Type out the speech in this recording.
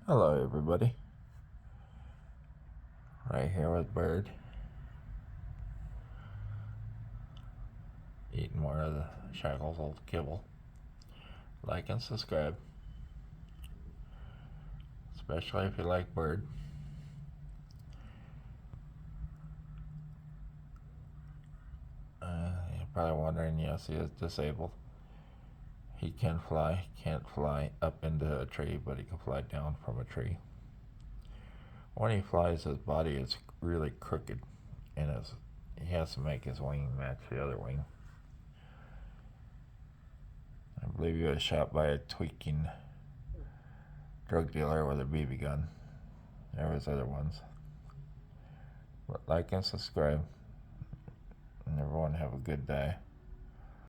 Hello, everybody. Right here with Bird, eating more of the Shackles old kibble. Like and subscribe, especially if you like Bird. You're probably wondering, yes, he is disabled. He can fly, can't fly up into a tree, but he can fly down from a tree. When he flies, his body is really crooked, and he has to make his wing match the other wing. I believe he was shot by a tweaking drug dealer with a BB gun. There was other ones. But like and subscribe, and everyone have a good day.